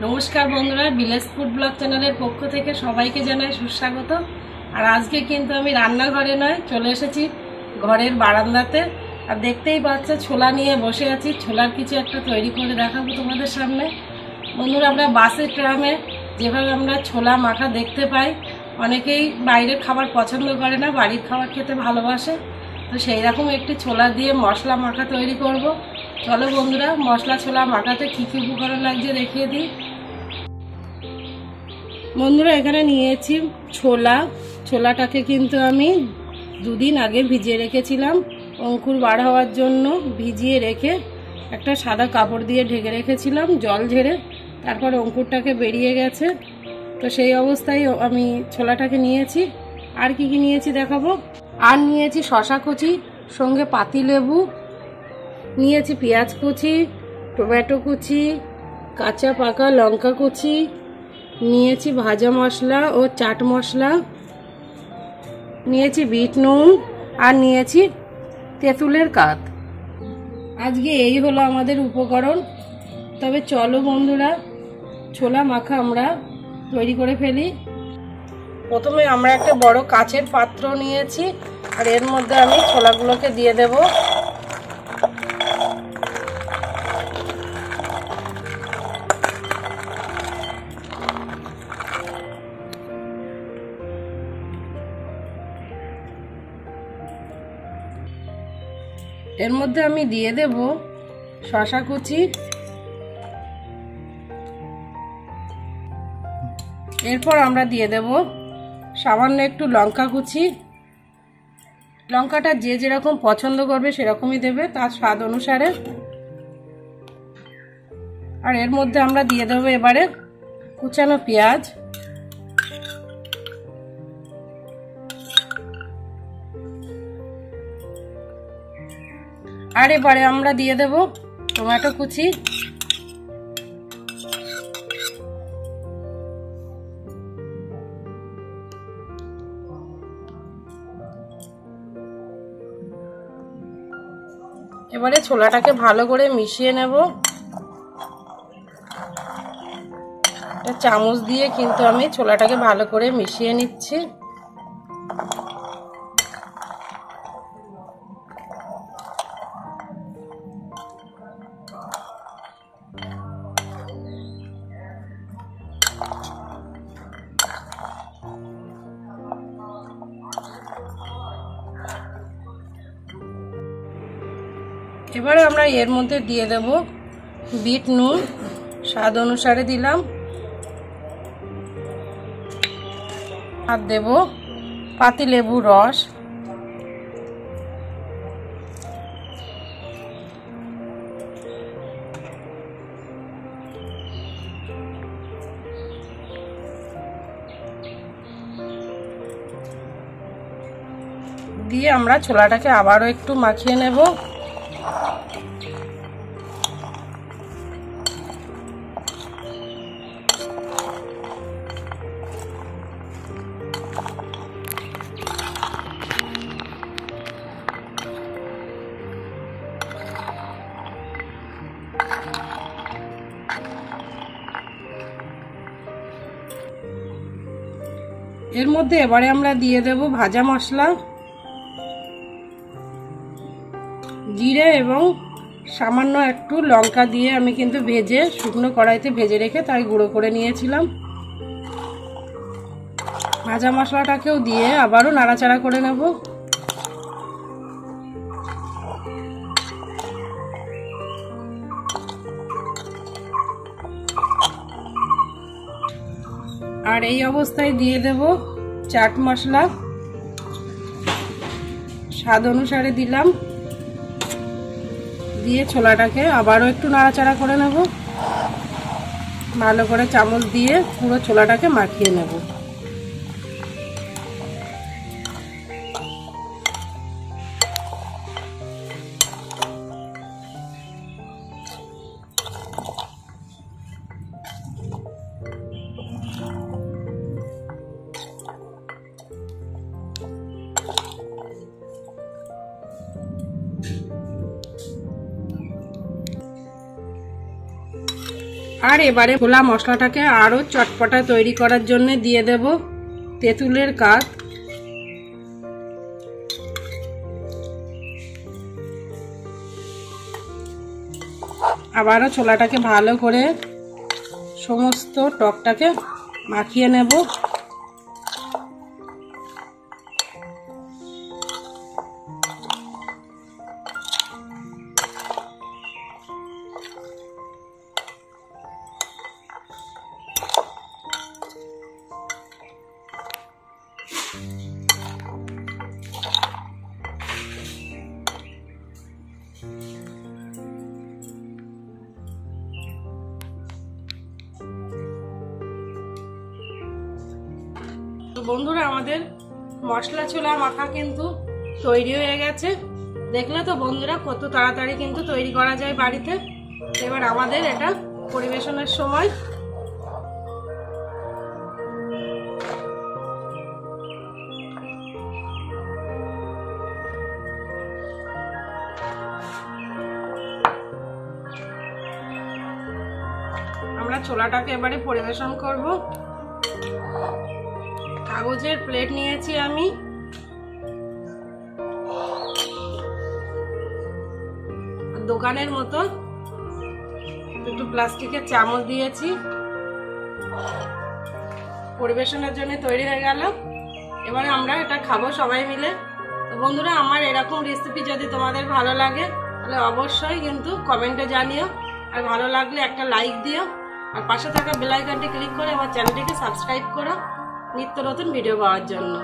নমস্কার বন্ধুরা, village food blog চ্যানেলের পক্ষ থেকে সবাইকে জানাই সুস্বাগত। আর আজকে কিন্তু আমি রান্নাঘরে নয়, চলে এসেছি ঘরের বারান্দাতে। আর দেখতেই পাচ্ছ, ছোলা নিয়ে বসে আছি। ছোলার কিছু একটা তৈরি করে দেখাবো তোমাদের সামনে। বন্ধুরা, আমরা বাসে ট্রামে যেভাবে আমরা ছোলা মাখা দেখতে পাই, অনেকেই বাইরের খাবার পছন্দ করে না, বাড়ির খাবার খেতে ভালোবাসে। তো সেই রকম একটি ছোলা দিয়ে মশলা মাখা তৈরি করব। চলো বন্ধুরা, মশলা ছোলা মাখাতে কী কী উপকরণ লাগছে দেখিয়ে দিই। বন্ধুরা, এখানে নিয়েছি ছোলাটাকে কিন্তু আমি দুদিন আগে ভিজিয়ে রেখেছিলাম। অঙ্কুর বার হওয়ার জন্য ভিজিয়ে রেখে একটা সাদা কাপড় দিয়ে ঢেকে রেখেছিলাম জল ঝেড়ে। তারপর অঙ্কুরটাকে বেরিয়ে গেছে, তো সেই অবস্থায় আমি ছোলাটাকে নিয়েছি। আর কি কি নিয়েছি দেখাবো। আর নিয়েছি শশা কুচি, সঙ্গে পাতিলেবু নিয়েছি, পেঁয়াজ কুচি, টমেটো কুচি, কাঁচা পাকা লঙ্কা কুচি নিয়েছি, ভাজা মশলা ও চাট মশলা নিয়েছি, বিট নুন, আর নিয়েছি তেঁতুলের কাঠ। আজকে এই হলো আমাদের উপকরণ। তবে চলো বন্ধুরা, ছোলা মাখা আমরা তৈরি করে ফেলি। প্রথমে আমরা একটা বড় কাচের পাত্র নিয়েছি, আর এর মধ্যে আমি ছোলাগুলোকে দিয়ে দেব। এর মধ্যে আমি দিয়ে দেব শসা কুচি, এরপর আমরা দিয়ে দেব সামান্য একটু লঙ্কা কুচি। লঙ্কাটা যে যেরকম পছন্দ করবে সেরকমই দেবে, তার স্বাদ অনুসারে। আর এর মধ্যে আমরা দিয়ে দেবো এবারে কুচানো পেঁয়াজ, আর এবারে আমরা দিয়ে দেব টমেটো কুচি। এবারে ছোলাটাকে ভালো করে মিশিয়ে নেব। একটা চামচ দিয়ে কিন্তু আমি ছোলাটাকে ভালো করে মিশিয়ে নিচ্ছি। এবারে আমরা এর মধ্যে দিয়ে দেব বিট নুন, স্বাদ অনুসারে দিলাম, আর দেব পাতিলেবুর রস, দিয়ে আমরা ছোলাটাকে আবারও একটু মাখিয়ে নেব। এর মধ্যে এবারে আমরা দিয়ে দেব ভাজা মশলা, জিরে এবং সামান্য একটু লঙ্কা দিয়ে আমি কিন্তু ভেজে শুকনো কড়াইতে ভেজে রেখে তাই গুঁড়ো করে নিয়েছিলাম। ভাজা মশলাটাকেও দিয়ে আবারও নাড়াচাড়া করে নেব। আর এই অবস্থায় দিয়ে দেব চাট মশলা, স্বাদ অনুসারে দিলাম। দিয়ে ছোলাটাকে আবারও একটু নাড়াচাড়া করে নেব। ভালো করে চামচ দিয়ে পুরো ছোলাটাকে মাখিয়ে নেব। আর এবারে ছোলা মশলাটাকে আরও চটপটা তৈরি করার জন্য দিয়ে দেব তেঁতুলের কাঠ। আবারও ছোলাটাকে ভালো করে সমস্ত টকটাকে মাখিয়ে নেব। বন্ধুরা, আমাদের মশলা ছোলা মাখা কিন্তু তৈরি হয়ে গেছে। দেখলে তো বন্ধুরা কত তাড়াতাড়ি কিন্তু তৈরি করা যায় বাড়িতে। এবার আমাদের এটা পরিবেশনের সময়। আমরা ছোলাটাকে এবারে পরিবেশন করব। কাগজের প্লেট নিয়েছি আমি। দোকানের মতো একটু প্লাস্টিকের চামচ দিয়েছি। পরিবেশনের জন্য তৈরি হয়ে গেল। এবারে আমরা এটা খাবো সবাই মিলে। তো বন্ধুরা, আমার এরকম রেসিপি যদি তোমাদের ভালো লাগে তাহলে অবশ্যই কিন্তু কমেন্টে জানিও। আর ভালো লাগলে একটা লাইক দিও। আর পাশে থাকা বেল আইকনটি ক্লিক করে আমার চ্যানেলটিকে সাবস্ক্রাইব করো নিত্য নতুন ভিডিও পাওয়ার জন্য।